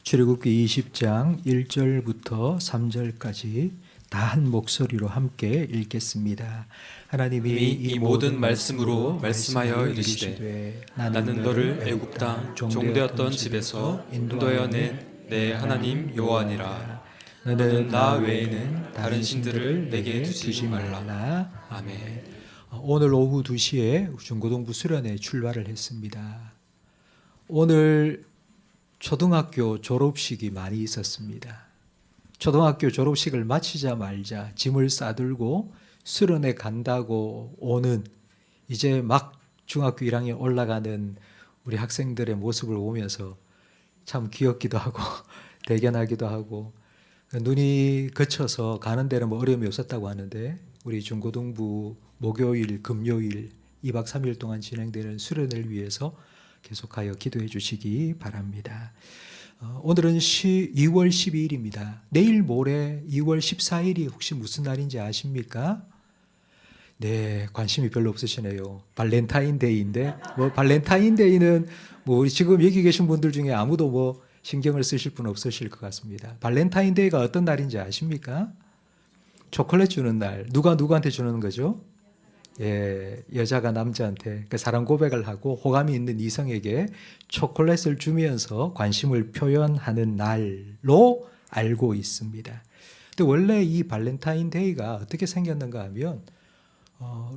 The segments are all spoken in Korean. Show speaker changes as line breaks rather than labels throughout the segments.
출애굽기 20장 1절부터 3절까지 다 한 목소리로 함께 읽겠습니다. 하나님이
이 모든 말씀으로 말씀하여 이르시되 나는 너를 애굽 땅 종되었던 집에서 인도하여 낸 내 하나님 여호와니라. 너는 나 외에는 다른 신들을 내게 두지 말라. 아멘.
오늘 오후 2시에 중고등부 수련회 출발을 했습니다. 오늘 초등학교 졸업식이 많이 있었습니다. 초등학교 졸업식을 마치자마자 짐을 싸들고 수련회 간다고 오는 이제 막 중학교 1학년 올라가는 우리 학생들의 모습을 보면서 참 귀엽기도 하고 대견하기도 하고 눈이 그쳐서 가는 데는 뭐 어려움이 없었다고 하는데 우리 중고등부 목요일, 금요일 2박 3일 동안 진행되는 수련회를 위해서 계속하여 기도해 주시기 바랍니다. 오늘은 2월 12일입니다. 내일 모레 2월 14일이 혹시 무슨 날인지 아십니까? 네, 관심이 별로 없으시네요. 발렌타인데이인데 뭐 발렌타인데이는 뭐 지금 여기 계신 분들 중에 아무도 뭐 신경을 쓰실 분 없으실 것 같습니다. 발렌타인데이가 어떤 날인지 아십니까? 초콜릿 주는 날. 누가 누구한테 주는 거죠? 예, 여자가 남자한테 사랑 고백을 하고 호감이 있는 이성에게 초콜릿을 주면서 관심을 표현하는 날로 알고 있습니다. 근데 원래 이 발렌타인데이가 어떻게 생겼는가 하면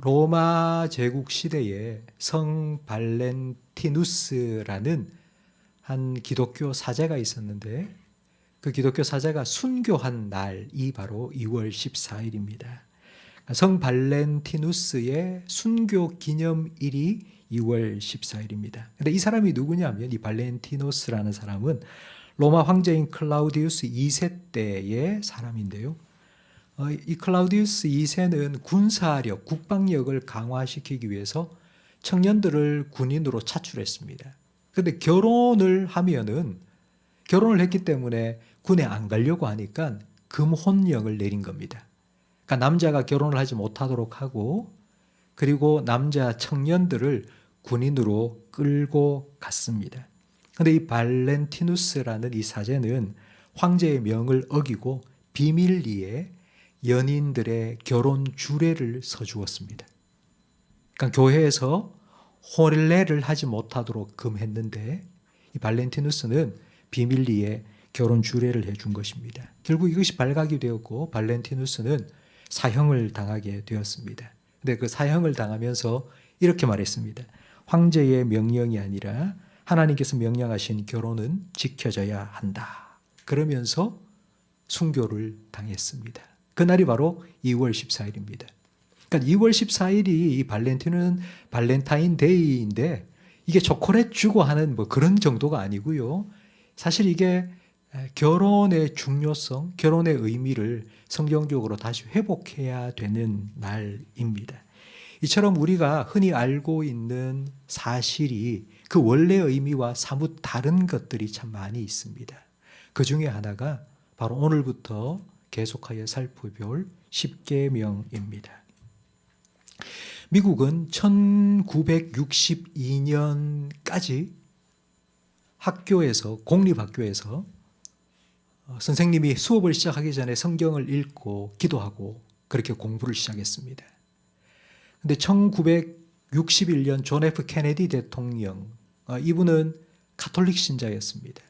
로마 제국 시대에 성 발렌티누스라는 한 기독교 사제가 있었는데 그 기독교 사제가 순교한 날이 바로 2월 14일입니다. 성 발렌티누스의 순교 기념일이 2월 14일입니다. 근데 이 사람이 누구냐면 이 발렌티누스라는 사람은 로마 황제인 클라우디우스 2세 때의 사람인데요. 이 클라우디우스 2세는 군사력, 국방력을 강화시키기 위해서 청년들을 군인으로 차출했습니다. 그런데 결혼을 했기 때문에 군에 안 가려고 하니까 금혼령을 내린 겁니다. 그러니까 남자가 결혼을 하지 못하도록 하고 그리고 남자 청년들을 군인으로 끌고 갔습니다. 그런데 이 발렌티누스라는 이 사제는 황제의 명을 어기고 비밀리에 연인들의 결혼 주례를 서주었습니다. 그러니까 교회에서 혼례를 하지 못하도록 금했는데 이 발렌티누스는 비밀리에 결혼 주례를 해준 것입니다. 결국 이것이 발각이 되었고 발렌티누스는 사형을 당하게 되었습니다. 근데 그 사형을 당하면서 이렇게 말했습니다. 황제의 명령이 아니라 하나님께서 명령하신 결혼은 지켜져야 한다. 그러면서 순교를 당했습니다. 그날이 바로 2월 14일입니다. 그러니까 2월 14일이 이 발렌타인데이인데 이게 초콜릿 주고 하는 뭐 그런 정도가 아니고요. 사실 이게 결혼의 중요성, 결혼의 의미를 성경적으로 다시 회복해야 되는 날입니다. 이처럼 우리가 흔히 알고 있는 사실이 그 원래 의미와 사뭇 다른 것들이 참 많이 있습니다. 그 중에 하나가 바로 오늘부터 계속하여 살펴볼 십계명입니다. 미국은 1962년까지 공립학교에서 선생님이 수업을 시작하기 전에 성경을 읽고 기도하고 그렇게 공부를 시작했습니다. 그런데 1961년 존 F 케네디 대통령, 이분은 가톨릭 신자였습니다.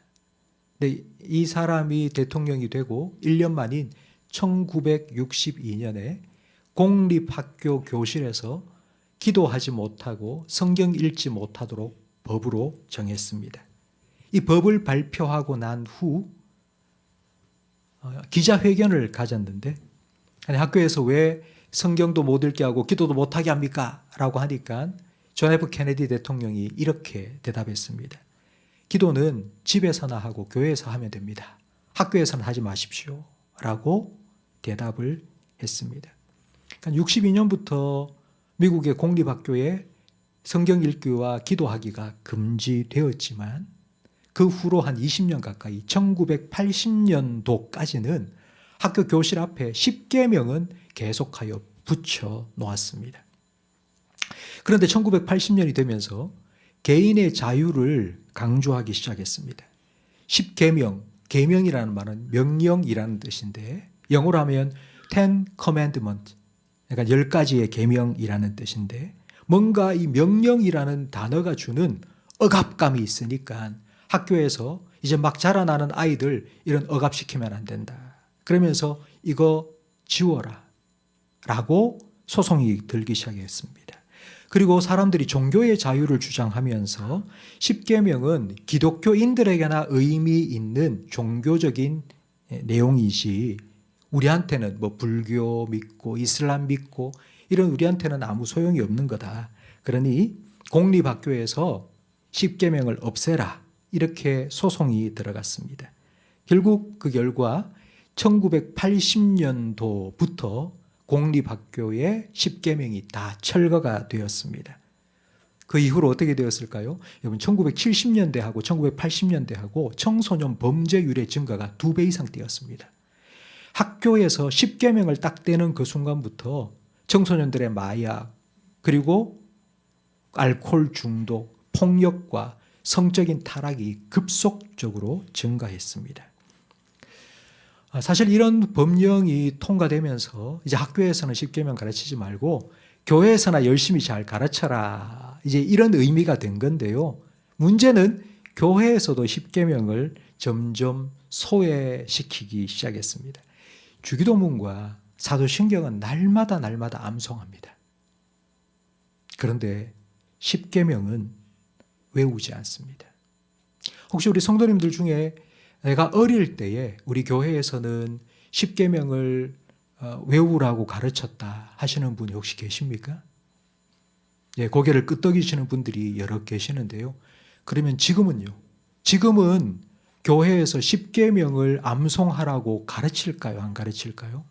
근데 이 사람이 대통령이 되고 1년 만인 1962년에 공립학교 교실에서 기도하지 못하고 성경 읽지 못하도록 법으로 정했습니다. 이 법을 발표하고 난 후 기자회견을 가졌는데 학교에서 왜 성경도 못 읽게 하고 기도도 못하게 합니까? 라고 하니까 존 F 케네디 대통령이 이렇게 대답했습니다. 기도는 집에서나 하고 교회에서 하면 됩니다. 학교에서는 하지 마십시오. 라고 대답을 했습니다. 62년부터 미국의 공립학교에 성경 읽기와 기도하기가 금지되었지만 그 후로 한 20년 가까이 1980년도까지는 학교 교실 앞에 십계명은 계속하여 붙여 놓았습니다. 그런데 1980년이 되면서 개인의 자유를 강조하기 시작했습니다. 십계명, 계명이라는 말은 명령이라는 뜻인데 영어로 하면 Ten Commandment, 그러니까 10가지의 계명이라는 뜻인데 뭔가 이 명령이라는 단어가 주는 억압감이 있으니까 학교에서 이제 막 자라나는 아이들 이런 억압시키면 안 된다. 그러면서 이거 지워라 라고 소송이 들기 시작했습니다. 그리고 사람들이 종교의 자유를 주장하면서 십계명은 기독교인들에게나 의미 있는 종교적인 내용이지 우리한테는 뭐 불교 믿고 이슬람 믿고 이런 우리한테는 아무 소용이 없는 거다. 그러니 공립학교에서 십계명을 없애라 이렇게 소송이 들어갔습니다. 결국 그 결과 1980년도부터 공립학교의 십계명이 다 철거가 되었습니다. 그 이후로 어떻게 되었을까요? 여러분 1970년대하고 1980년대하고 청소년 범죄율의 증가가 2배 이상 되었습니다. 학교에서 십계명을 딱 떼는 그 순간부터 청소년들의 마약 그리고 알코올 중독, 폭력과 성적인 타락이 급속적으로 증가했습니다. 사실 이런 법령이 통과되면서 이제 학교에서는 십계명 가르치지 말고 교회에서나 열심히 잘 가르쳐라. 이제 이런 의미가 된 건데요. 문제는 교회에서도 십계명을 점점 소외시키기 시작했습니다. 주기도문과 사도신경은 날마다 암송합니다. 그런데 십계명은 외우지 않습니다. 혹시 우리 성도님들 중에 내가 어릴 때에 우리 교회에서는 십계명을 외우라고 가르쳤다 하시는 분이 혹시 계십니까? 예, 고개를 끄덕이시는 분들이 여러 계시는데요. 그러면 지금은요? 지금은 교회에서 십계명을 암송하라고 가르칠까요? 안 가르칠까요?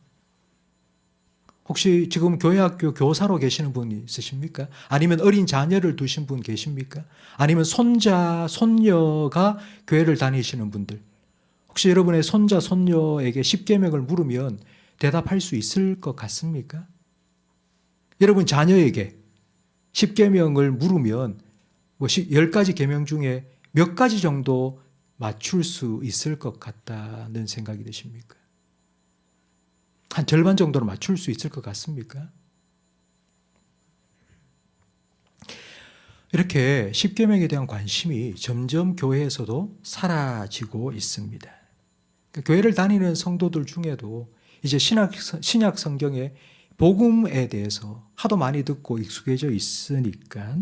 혹시 지금 교회학교 교사로 계시는 분이 있으십니까? 아니면 어린 자녀를 두신 분 계십니까? 아니면 손자, 손녀가 교회를 다니시는 분들. 혹시 여러분의 손자, 손녀에게 십계명을 물으면 대답할 수 있을 것 같습니까? 여러분 자녀에게 십계명을 물으면 뭐 10가지 계명 중에 몇 가지 정도 맞출 수 있을 것 같다는 생각이 드십니까? 한 절반 정도로 맞출 수 있을 것 같습니까? 이렇게 십계명에 대한 관심이 점점 교회에서도 사라지고 있습니다. 교회를 다니는 성도들 중에도 이제 신약 성경의 복음에 대해서 하도 많이 듣고 익숙해져 있으니까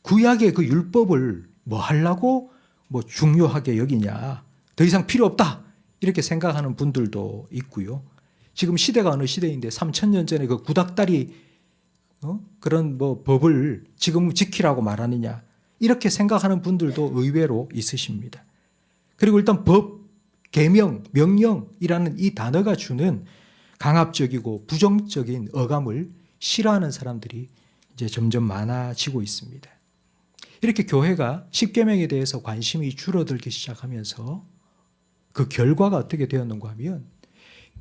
구약의 그 율법을 뭐 하려고 뭐 중요하게 여기냐, 더 이상 필요 없다 이렇게 생각하는 분들도 있고요. 지금 시대가 어느 시대인데 3000년 전에 그 구닥다리 그런 뭐 법을 지금 지키라고 말하느냐 이렇게 생각하는 분들도 의외로 있으십니다. 그리고 일단 법, 계명, 명령이라는 이 단어가 주는 강압적이고 부정적인 어감을 싫어하는 사람들이 이제 점점 많아지고 있습니다. 이렇게 교회가 십계명에 대해서 관심이 줄어들기 시작하면서 그 결과가 어떻게 되었는가 하면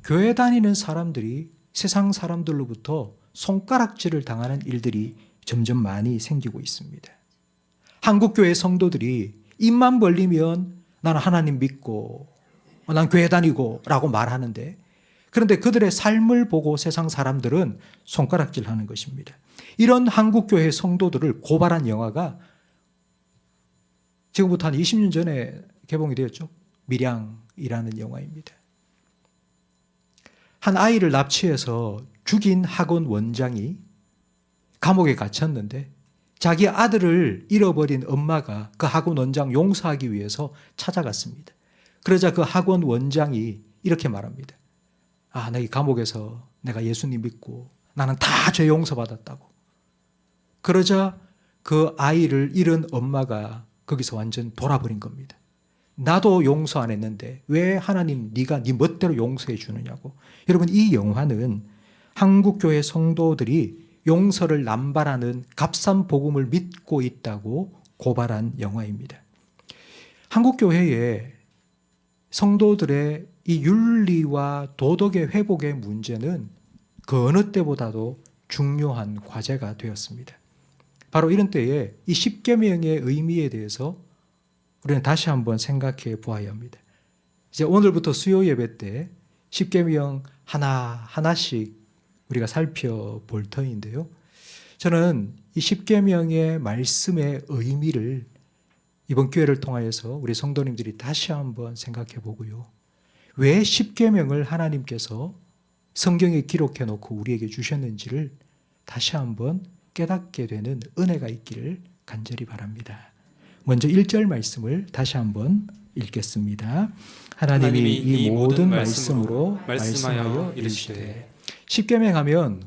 교회 다니는 사람들이 세상 사람들로부터 손가락질을 당하는 일들이 점점 많이 생기고 있습니다. 한국교회 성도들이 입만 벌리면 나는 하나님 믿고 난 교회 다니고 라고 말하는데 그런데 그들의 삶을 보고 세상 사람들은 손가락질하는 것입니다. 이런 한국교회 성도들을 고발한 영화가 지금부터 한 20년 전에 개봉이 되었죠. 밀양이라는 영화입니다. 한 아이를 납치해서 죽인 학원 원장이 감옥에 갇혔는데 자기 아들을 잃어버린 엄마가 그 학원 원장 용서하기 위해서 찾아갔습니다. 그러자 그 학원 원장이 이렇게 말합니다. 아, 나 이 감옥에서 내가 예수님 믿고 나는 다 죄 용서받았다고. 그러자 그 아이를 잃은 엄마가 거기서 완전 돌아버린 겁니다. 나도 용서 안 했는데 왜 하나님 네가 네 멋대로 용서해 주느냐고. 여러분 이 영화는 한국교회 성도들이 용서를 남발하는 값싼 복음을 믿고 있다고 고발한 영화입니다. 한국교회의 성도들의 이 윤리와 도덕의 회복의 문제는 그 어느 때보다도 중요한 과제가 되었습니다. 바로 이런 때에 이 십계명의 의미에 대해서 우리는 다시 한번 생각해 보아야 합니다. 이제 오늘부터 수요 예배 때 십계명 하나하나씩 우리가 살펴볼 터인데요. 저는 이 십계명의 말씀의 의미를 이번 기회를 통하여서 우리 성도님들이 다시 한번 생각해 보고요. 왜 십계명을 하나님께서 성경에 기록해 놓고 우리에게 주셨는지를 다시 한번 깨닫게 되는 은혜가 있기를 간절히 바랍니다. 먼저 1절 말씀을 다시 한번 읽겠습니다. 하나님이 이 모든 말씀으로 말씀하여 이르시되. 십계명 하면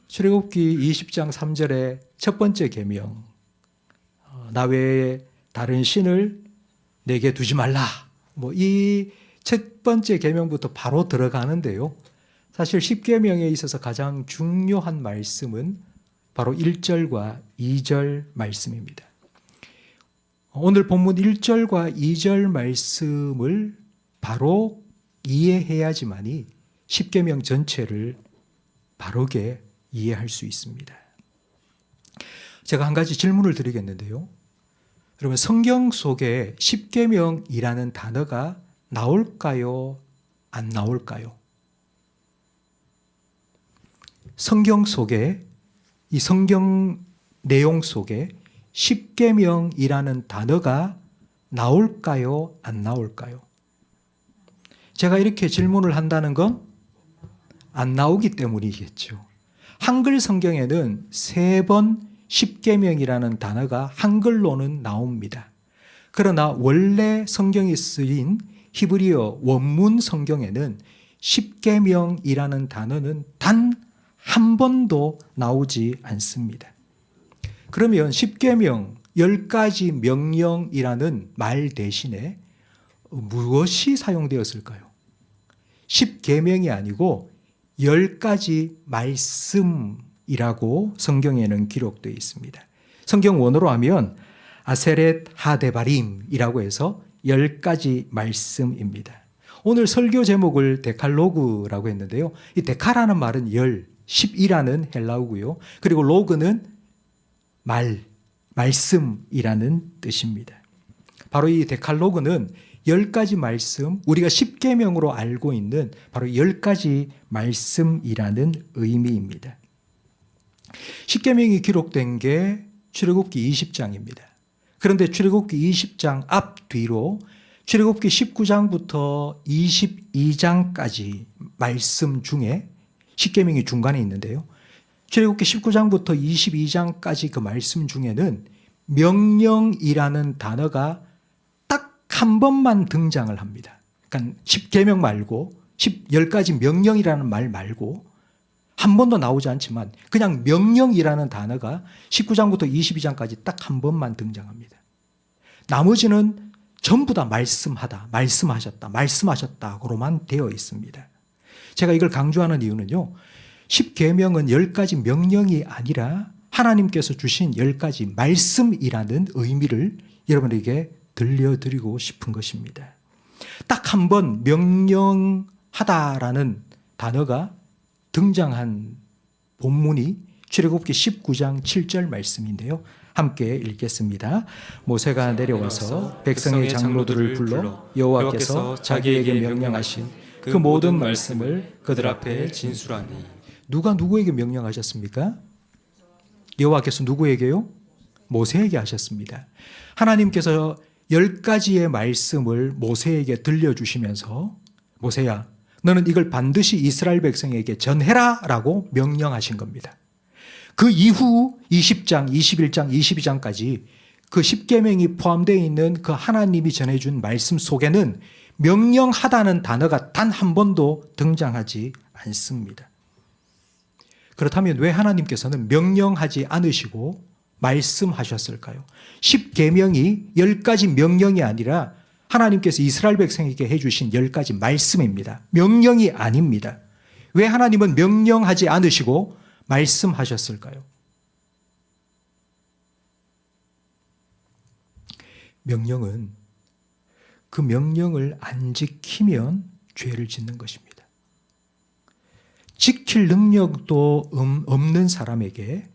출애굽기 20장 3절의 첫 번째 계명, 나 외에 다른 신을 내게 두지 말라. 이 첫 번째 계명부터 바로 들어가는데요. 사실 십계명에 있어서 가장 중요한 말씀은 바로 1절과 2절 말씀입니다. 오늘 본문 1절과 2절 말씀을 바로 이해해야지만이 십계명 전체를 바르게 이해할 수 있습니다. 제가 한 가지 질문을 드리겠는데요. 여러분, 성경 속에 십계명이라는 단어가 나올까요? 안 나올까요? 성경 속에, 이 성경 내용 속에 십계명이라는 단어가 나올까요? 안 나올까요? 제가 이렇게 질문을 한다는 건 안 나오기 때문이겠죠. 한글 성경에는 3번 십계명이라는 단어가 한글로는 나옵니다. 그러나 원래 성경이 쓰인 히브리어 원문 성경에는 십계명이라는 단어는 단 한 번도 나오지 않습니다. 그러면 십계명, 10가지 명령이라는 말 대신에 무엇이 사용되었을까요? 십계명이 아니고 10가지 말씀이라고 성경에는 기록되어 있습니다. 성경 원어로 하면 아세렛 하데바림이라고 해서 10가지 말씀입니다. 오늘 설교 제목을 데칼로그라고 했는데요. 이 데카라는 말은 10이라는 헬라어고요. 그리고 로그는 말씀이라는 뜻입니다. 바로 이 데칼로그는 10가지 말씀, 우리가 십계명으로 알고 있는 바로 10가지 말씀이라는 의미입니다. 십계명이 기록된 게 출애굽기 20장입니다. 그런데 출애굽기 20장 앞뒤로 출애굽기 19장부터 22장까지 말씀 중에 십계명이 중간에 있는데요. 출애굽기 19장부터 22장까지 그 말씀 중에는 명령이라는 단어가 딱 한 번만 등장을 합니다. 그러니까 십계명 말고 10가지 명령이라는 말 말고 한 번도 나오지 않지만 그냥 명령이라는 단어가 19장부터 22장까지 딱 한 번만 등장합니다. 나머지는 전부 다 말씀하다, 말씀하셨다, 말씀하셨다고로만 되어 있습니다. 제가 이걸 강조하는 이유는요. 십계명은 10가지 명령이 아니라 하나님께서 주신 10가지 말씀이라는 의미를 여러분에게 들려드리고 싶은 것입니다. 딱 한 번 명령하다라는 단어가 등장한 본문이 출애굽기 19장 7절 말씀인데요. 함께 읽겠습니다. 모세가 내려와서 백성의 장로들을 불러 여호와께서 자기에게 명령하신 그 모든 말씀을 그들 앞에 진술하니. 누가 누구에게 명령하셨습니까? 여호와께서 누구에게요? 모세에게 하셨습니다. 하나님께서 10가지의 말씀을 모세에게 들려주시면서 모세야, 너는 이걸 반드시 이스라엘 백성에게 전해라 라고 명령하신 겁니다. 그 이후 20장, 21장, 22장까지 그 십계명이 포함되어 있는 그 하나님이 전해준 말씀 속에는 명령하다는 단어가 단 한 번도 등장하지 않습니다. 그렇다면 왜 하나님께서는 명령하지 않으시고 말씀하셨을까요? 십계명이 10가지 명령이 아니라 하나님께서 이스라엘 백성에게 해주신 10가지 말씀입니다. 명령이 아닙니다. 왜 하나님은 명령하지 않으시고 말씀하셨을까요? 명령은 그 명령을 안 지키면 죄를 짓는 것입니다. 지킬 능력도 없는 사람에게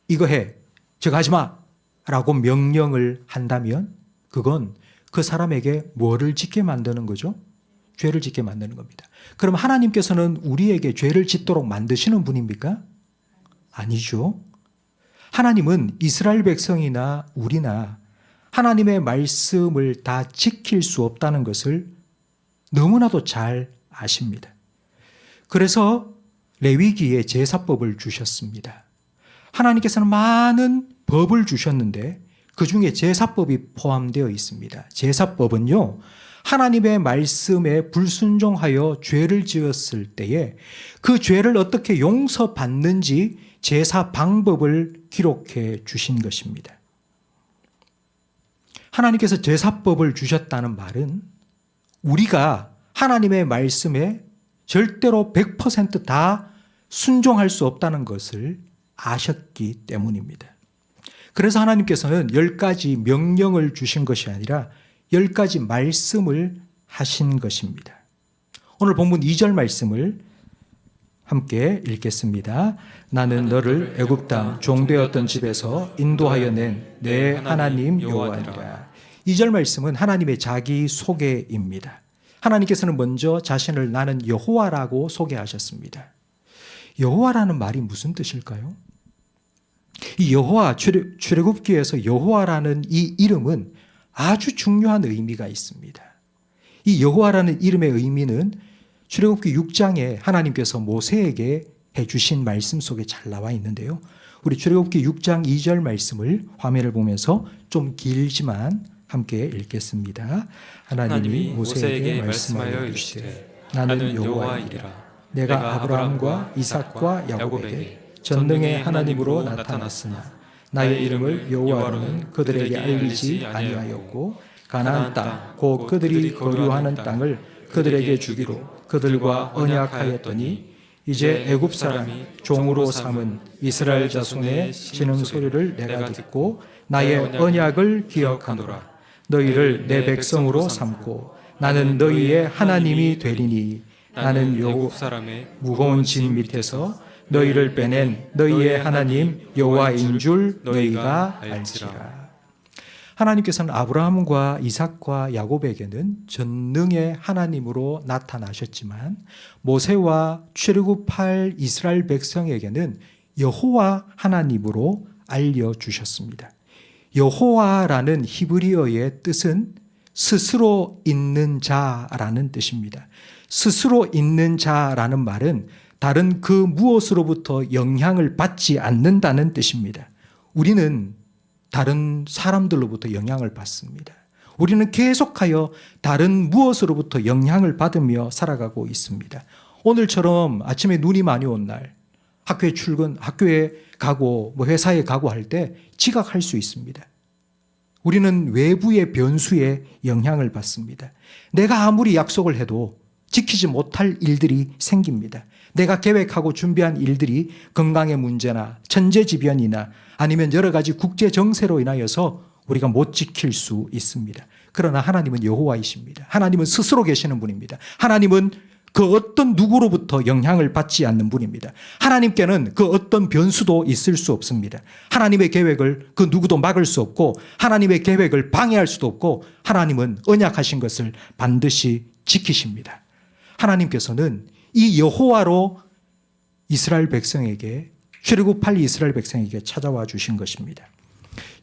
이거 해, 저거 하지 마 라고 명령을 한다면 그건 그 사람에게 뭐를 짓게 만드는 거죠? 죄를 짓게 만드는 겁니다. 그럼 하나님께서는 우리에게 죄를 짓도록 만드시는 분입니까? 아니죠. 하나님은 이스라엘 백성이나 우리나 하나님의 말씀을 다 지킬 수 없다는 것을 너무나도 잘 아십니다. 그래서 레위기에 제사법을 주셨습니다. 하나님께서는 많은 법을 주셨는데 그 중에 제사법이 포함되어 있습니다. 제사법은요, 하나님의 말씀에 불순종하여 죄를 지었을 때에 그 죄를 어떻게 용서받는지 제사 방법을 기록해 주신 것입니다. 하나님께서 제사법을 주셨다는 말은 우리가 하나님의 말씀에 절대로 100%다 순종할 수 없다는 것을 아셨기 때문입니다. 그래서 하나님께서는 10가지 명령을 주신 것이 아니라 10가지 말씀을 하신 것입니다. 오늘 본문 2절 말씀을 함께 읽겠습니다. 나는 너를 애굽 땅 종되었던 집에서 인도하여 낸 내 하나님 여호와니라. 2절 말씀은 하나님의 자기 소개입니다. 하나님께서는 먼저 자신을 나는 여호와라고 소개하셨습니다. 여호와라는 말이 무슨 뜻일까요? 이 여호와, 출애굽기에서 여호와라는 이 이름은 아주 중요한 의미가 있습니다. 이 여호와라는 이름의 의미는 출애굽기 6장에 하나님께서 모세에게 해주신 말씀 속에 잘 나와 있는데요. 우리 출애굽기 6장 2절 말씀을 화면을 보면서 좀 길지만 함께 읽겠습니다. 하나님이 모세에게 말씀하여 이르시되 나는 여호와이라. 내가 아브라함과 이삭과 야곱에게 전능의 하나님으로 나타났으나 나의 이름을 여호와로는 그들에게 알리지 아니하였고 가나안 땅 곧 그들이 거류하는 땅을 그들에게 주기로 그들과 언약하였더니 이제 애굽 사람이 종으로 삼은 이스라엘 자손의 진흥 소리를 내가 듣고 나의 언약을 기억하노라. 너희를 내 백성으로 삼고 나는 너희의 하나님이 되리니 나는 애굽 사람의 무거운 짐 밑에서 너희를 빼낸 너희의 하나님 여호와인 줄 너희가 알지라. 하나님께서는 아브라함과 이삭과 야곱에게는 전능의 하나님으로 나타나셨지만 모세와 출애굽할 이스라엘 백성에게는 여호와 하나님으로 알려주셨습니다. 여호와라는 히브리어의 뜻은 스스로 있는 자라는 뜻입니다. 스스로 있는 자라는 말은 다른 그 무엇으로부터 영향을 받지 않는다는 뜻입니다. 우리는 다른 사람들로부터 영향을 받습니다. 우리는 계속하여 다른 무엇으로부터 영향을 받으며 살아가고 있습니다. 오늘처럼 아침에 눈이 많이 온 날, 학교에 가고 회사에 가고 할 때 지각할 수 있습니다. 우리는 외부의 변수에 영향을 받습니다. 내가 아무리 약속을 해도 지키지 못할 일들이 생깁니다. 내가 계획하고 준비한 일들이 건강의 문제나 천재지변이나 아니면 여러 가지 국제 정세로 인하여서 우리가 못 지킬 수 있습니다. 그러나 하나님은 여호와이십니다. 하나님은 스스로 계시는 분입니다. 하나님은 그 어떤 누구로부터 영향을 받지 않는 분입니다. 하나님께는 그 어떤 변수도 있을 수 없습니다. 하나님의 계획을 그 누구도 막을 수 없고 하나님의 계획을 방해할 수도 없고 하나님은 언약하신 것을 반드시 지키십니다. 하나님께서는 이 여호와로 이스라엘 백성에게 출애굽할 이스라엘 백성에게 찾아와 주신 것입니다.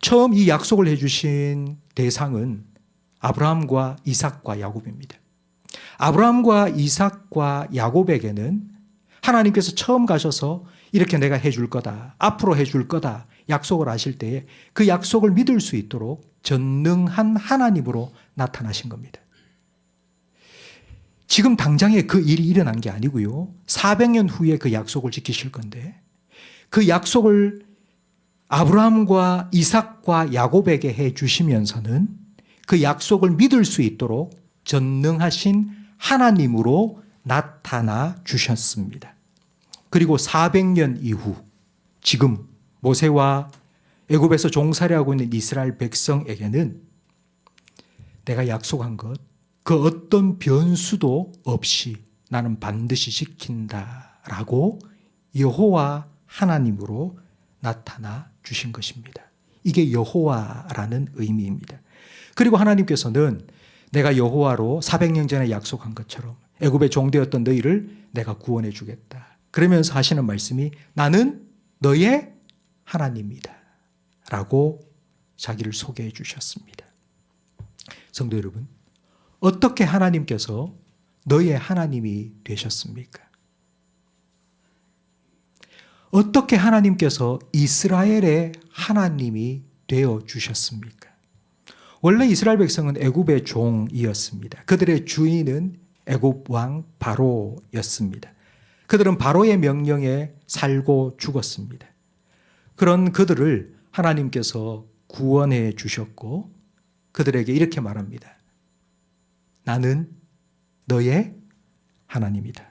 처음 이 약속을 해주신 대상은 아브라함과 이삭과 야곱입니다. 아브라함과 이삭과 야곱에게는 하나님께서 처음 가셔서 이렇게 내가 해줄 거다, 앞으로 해줄 거다 약속을 하실 때에 그 약속을 믿을 수 있도록 전능한 하나님으로 나타나신 겁니다. 지금 당장에 그 일이 일어난 게 아니고요. 400년 후에 그 약속을 지키실 건데 그 약속을 아브라함과 이삭과 야곱에게 해 주시면서는 그 약속을 믿을 수 있도록 전능하신 하나님으로 나타나 주셨습니다. 그리고 400년 이후 지금 모세와 애굽에서 종살이하고 있는 이스라엘 백성에게는 내가 약속한 것 그 어떤 변수도 없이 나는 반드시 지킨다라고 여호와 하나님으로 나타나 주신 것입니다. 이게 여호와라는 의미입니다. 그리고 하나님께서는 내가 여호와로 400년 전에 약속한 것처럼 애굽의 종되었던 너희를 내가 구원해 주겠다. 그러면서 하시는 말씀이 나는 너의 하나님이다 라고 자기를 소개해 주셨습니다. 성도 여러분, 어떻게 하나님께서 너의 하나님이 되셨습니까? 어떻게 하나님께서 이스라엘의 하나님이 되어 주셨습니까? 원래 이스라엘 백성은 애굽의 종이었습니다. 그들의 주인은 애굽 왕 바로였습니다. 그들은 바로의 명령에 살고 죽었습니다. 그런 그들을 하나님께서 구원해 주셨고 그들에게 이렇게 말합니다. 나는 너의 하나님이다.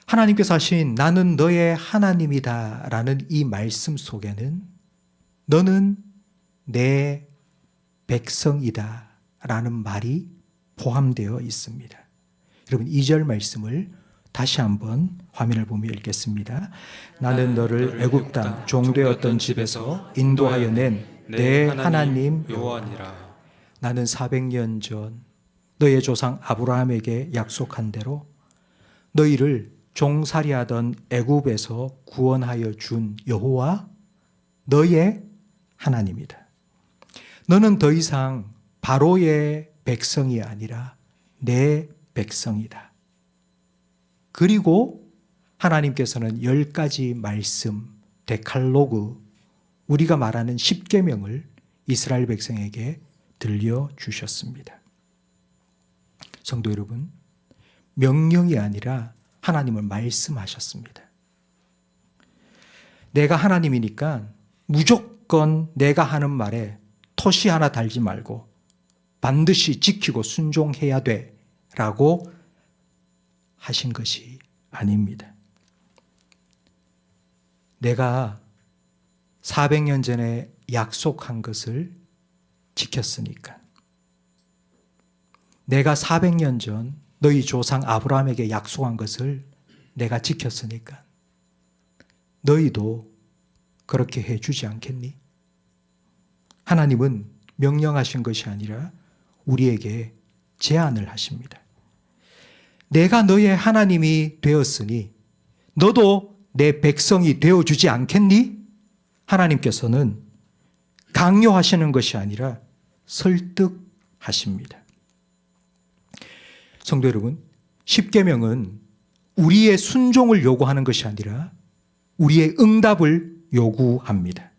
하나님께서 하신 나는 너의 하나님이다 라는 이 말씀 속에는 너는 내 백성이다 라는 말이 포함되어 있습니다. 여러분 2절 말씀을 다시 한번 화면을 보며 읽겠습니다. 나는 너를 애굽 땅 종되었던 집에서 인도하여 낸 내 하나님 여호와니라. 나는 400년 전 너의 조상 아브라함에게 약속한 대로 너희를 종살이하던 애굽에서 구원하여 준 여호와 너의 하나님이다. 너는 더 이상 바로의 백성이 아니라 내 백성이다. 그리고 하나님께서는 10가지 말씀, 데칼로그, 우리가 말하는 10계명을 이스라엘 백성에게 들려주셨습니다. 성도 여러분, 명령이 아니라 하나님은 말씀하셨습니다. 내가 하나님이니까 무조건 내가 하는 말에 토시 하나 달지 말고 반드시 지키고 순종해야 돼 라고 하신 것이 아닙니다. 내가 400년 전에 약속한 것을 지켰으니까, 내가 400년 전 너희 조상 아브라함에게 약속한 것을 내가 지켰으니까 너희도 그렇게 해주지 않겠니? 하나님은 명령하신 것이 아니라 우리에게 제안을 하십니다. 내가 너의 하나님이 되었으니 너도 내 백성이 되어주지 않겠니? 하나님께서는 강요하시는 것이 아니라 설득하십니다. 성도 여러분, 십계명은 우리의 순종을 요구하는 것이 아니라 우리의 응답을 요구합니다.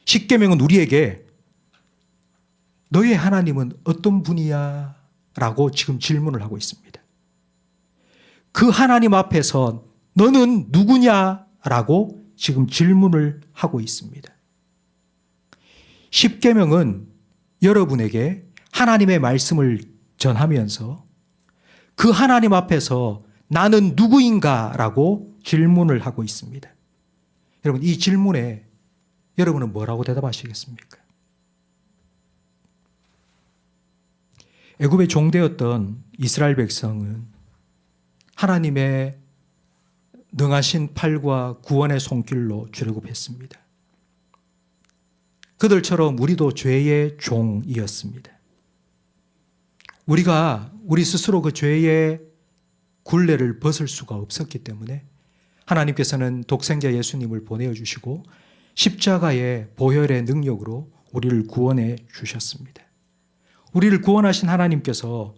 십계명은 우리에게 너의 하나님은 어떤 분이야? 라고 지금 질문을 하고 있습니다. 그 하나님 앞에서 너는 누구냐? 라고 지금 질문을 하고 있습니다. 십계명은 여러분에게 하나님의 말씀을 전하면서 그 하나님 앞에서 나는 누구인가? 라고 질문을 하고 있습니다. 여러분, 이 질문에 여러분은 뭐라고 대답하시겠습니까? 애굽의 종되었던 이스라엘 백성은 하나님의 능하신 팔과 구원의 손길로 출애굽했습니다. 그들처럼 우리도 죄의 종이었습니다. 우리가 우리 스스로 그 죄의 굴레를 벗을 수가 없었기 때문에 하나님께서는 독생자 예수님을 보내주시고 십자가의 보혈의 능력으로 우리를 구원해 주셨습니다. 우리를 구원하신 하나님께서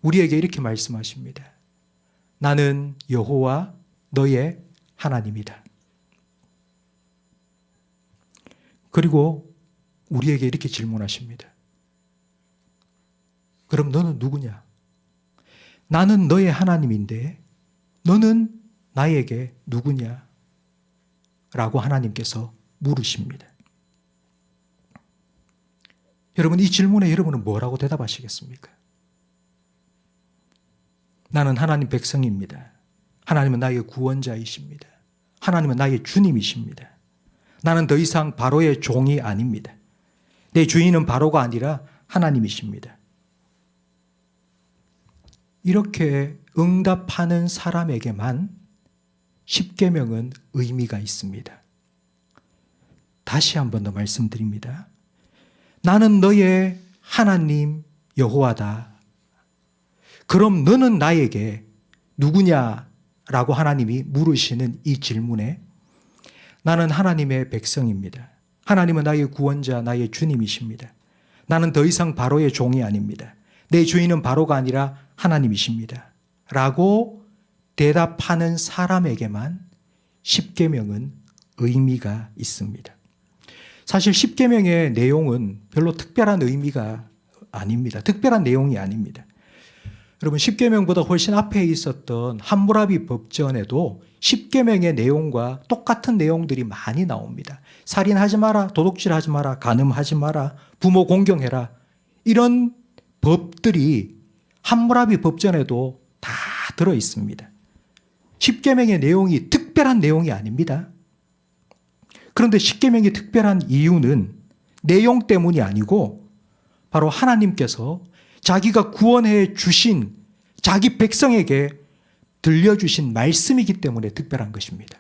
우리에게 이렇게 말씀하십니다. 나는 여호와 너의 하나님이다. 그리고 우리에게 이렇게 질문하십니다. 그럼 너는 누구냐? 나는 너의 하나님인데 너는 나에게 누구냐? 라고 하나님께서 물으십니다. 여러분, 이 질문에 여러분은 뭐라고 대답하시겠습니까? 나는 하나님 백성입니다. 하나님은 나의 구원자이십니다. 하나님은 나의 주님이십니다. 나는 더 이상 바로의 종이 아닙니다. 내 주인은 바로가 아니라 하나님이십니다. 이렇게 응답하는 사람에게만 십계명은 의미가 있습니다. 다시 한 번 더 말씀드립니다. 나는 너의 하나님 여호와다. 그럼 너는 나에게 누구냐라고 하나님이 물으시는 이 질문에 나는 하나님의 백성입니다. 하나님은 나의 구원자, 나의 주님이십니다. 나는 더 이상 바로의 종이 아닙니다. 내 주인은 바로가 아니라 하나님이십니다. 라고 대답하는 사람에게만 십계명은 의미가 있습니다. 사실 십계명의 내용은 별로 특별한 의미가 아닙니다. 특별한 내용이 아닙니다. 여러분, 십계명보다 훨씬 앞에 있었던 함무라비 법전에도 십계명의 내용과 똑같은 내용들이 많이 나옵니다. 살인하지 마라, 도둑질하지 마라, 간음하지 마라, 부모 공경해라. 이런 법들이 함무라비 법전에도 다 들어 있습니다. 십계명의 내용이 특별한 내용이 아닙니다. 그런데 십계명이 특별한 이유는 내용 때문이 아니고 바로 하나님께서 자기가 구원해 주신 자기 백성에게 들려주신 말씀이기 때문에 특별한 것입니다.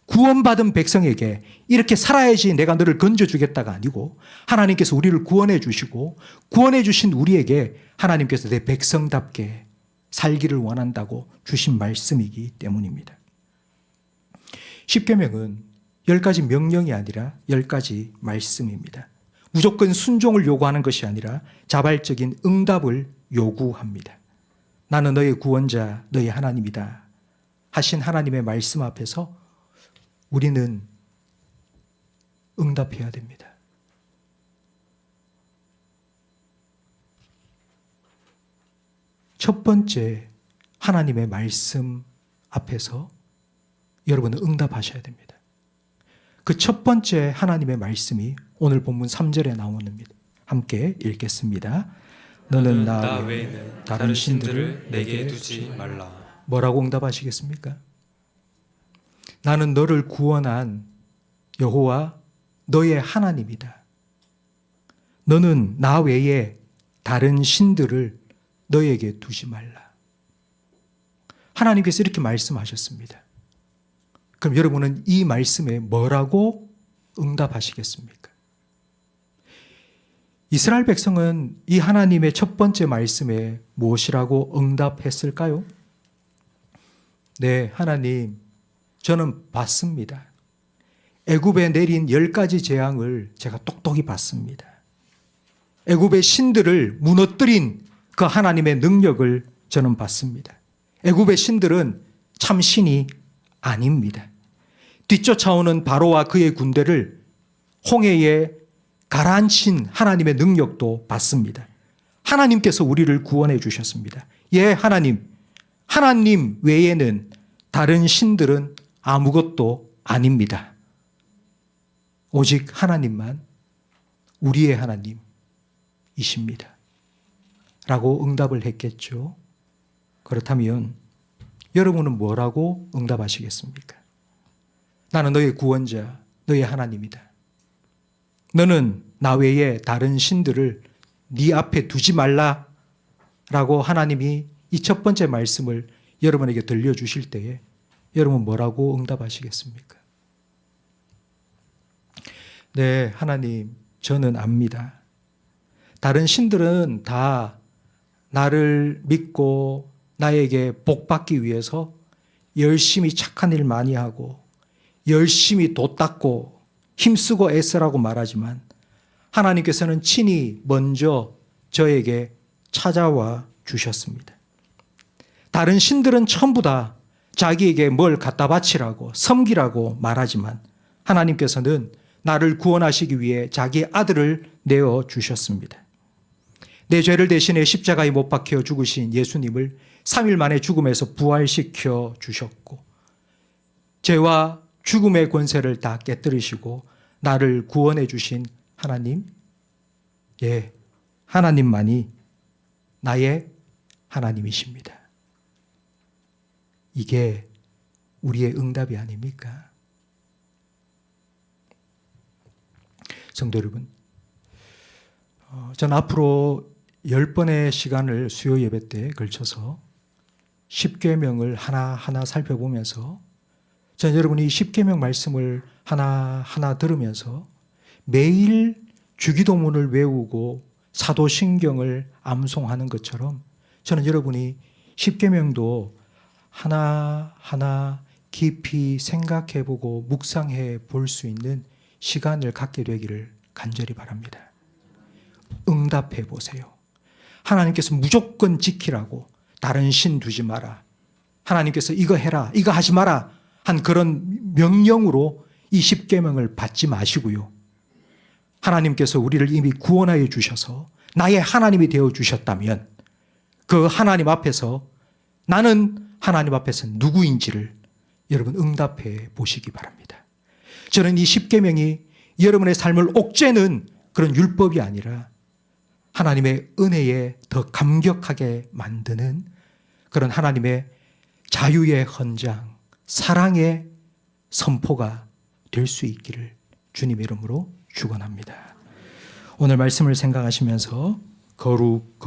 구원받은 백성에게 이렇게 살아야지 내가 너를 건져주겠다가 아니고 하나님께서 우리를 구원해 주시고 구원해 주신 우리에게 하나님께서 내 백성답게 살기를 원한다고 주신 말씀이기 때문입니다. 십계명은 10가지 명령이 아니라 10가지 말씀입니다. 무조건 순종을 요구하는 것이 아니라 자발적인 응답을 요구합니다. 나는 너의 구원자, 너의 하나님이다 하신 하나님의 말씀 앞에서 우리는 응답해야 됩니다. 첫 번째 하나님의 말씀 앞에서 여러분은 응답하셔야 됩니다. 그 첫 번째 하나님의 말씀이 오늘 본문 3절에 나오는입니다. 함께 읽겠습니다. 너는 나 외에는 다른 신들을 내게 두지 말라. 뭐라고 응답하시겠습니까? 나는 너를 구원한 여호와 너의 하나님이다. 너는 나 외에 다른 신들을 너에게 두지 말라. 하나님께서 이렇게 말씀하셨습니다. 그럼 여러분은 이 말씀에 뭐라고 응답하시겠습니까? 이스라엘 백성은 이 하나님의 첫 번째 말씀에 무엇이라고 응답했을까요? 네, 하나님, 저는 봤습니다. 애굽에 내린 10가지 재앙을 제가 똑똑히 봤습니다. 애굽의 신들을 무너뜨린 그 하나님의 능력을 저는 봤습니다. 애굽의 신들은 참 신이 아닙니다. 뒤쫓아오는 바로와 그의 군대를 홍해에 가라앉힌 하나님의 능력도 봤습니다. 하나님께서 우리를 구원해 주셨습니다. 예, 하나님 외에는 다른 신들은 아무것도 아닙니다. 오직 하나님만 우리의 하나님이십니다. 라고 응답을 했겠죠. 그렇다면 여러분은 뭐라고 응답하시겠습니까? 나는 너의 구원자, 너의 하나님이다. 너는 나 외에 다른 신들을 네 앞에 두지 말라 라고 하나님이 이 첫 번째 말씀을 여러분에게 들려주실 때에 여러분 뭐라고 응답하시겠습니까? 네, 하나님, 저는 압니다. 다른 신들은 다 나를 믿고 나에게 복 받기 위해서 열심히 착한 일 많이 하고 열심히 도 닦고 힘쓰고 애쓰라고 말하지만 하나님께서는 친히 먼저 저에게 찾아와 주셨습니다. 다른 신들은 전부 다 자기에게 뭘 갖다 바치라고 섬기라고 말하지만 하나님께서는 나를 구원하시기 위해 자기 아들을 내어 주셨습니다. 내 죄를 대신해 십자가에 못 박혀 죽으신 예수님을 3일 만에 죽음에서 부활시켜 주셨고 죄와 죽음의 권세를 다 깨뜨리시고 나를 구원해 주신 하나님, 예, 하나님만이 나의 하나님이십니다. 이게 우리의 응답이 아닙니까? 성도 여러분, 저는 앞으로 10번의 시간을 수요 예배 때 걸쳐서 십계명을 하나하나 살펴보면서 저는 여러분이 십계명 말씀을 하나하나 들으면서 매일 주기도문을 외우고 사도신경을 암송하는 것처럼 저는 여러분이 십계명도 하나하나 깊이 생각해보고 묵상해 볼 수 있는 시간을 갖게 되기를 간절히 바랍니다. 응답해 보세요. 하나님께서 무조건 지키라고 다른 신 두지 마라. 하나님께서 이거 해라, 이거 하지 마라 한 그런 명령으로 이 십계명을 받지 마시고요. 하나님께서 우리를 이미 구원하여 주셔서 나의 하나님이 되어 주셨다면 그 하나님 앞에서 나는 하나님 앞에서 누구인지를 여러분 응답해 보시기 바랍니다. 저는 이 십계명이 여러분의 삶을 옥죄는 그런 율법이 아니라 하나님의 은혜에 더 감격하게 만드는 그런 하나님의 자유의 헌장, 사랑의 선포가 될 수 있기를 주님의 이름으로 축원합니다. 오늘 말씀을 생각하시면서 거룩